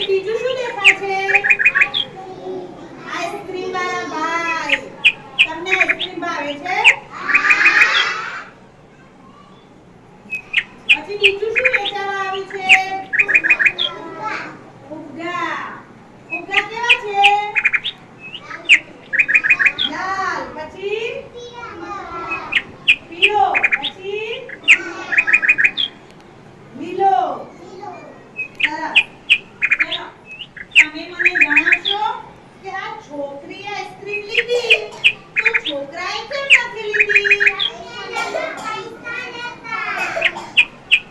પછી બીજું શું દેખાય છે? આઈસ્ક્રીમ વાળા ભાઈ. તમને આઈસ્ક્રીમ ભાવે છે? પછી બીજું શું વેચાવા આવ્યું છે? ફુગ્ગા. ફુગ્ગા કેવા છે? લાલ. પછી પીળો. પછી લીલો. સરસ. ચલો તમે મને જણાવશો કે આ છોકરી આઈસ્ક્રીમ લીધી તો છોકરાએ કેમ નથી લીધી?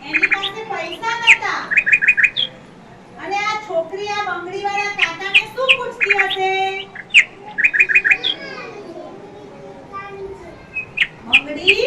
એની પાસે પૈસા નતા. અને આ છોકરી આ બંગડીવાળા કાકાને શું પૂછતી હશે? બંગડી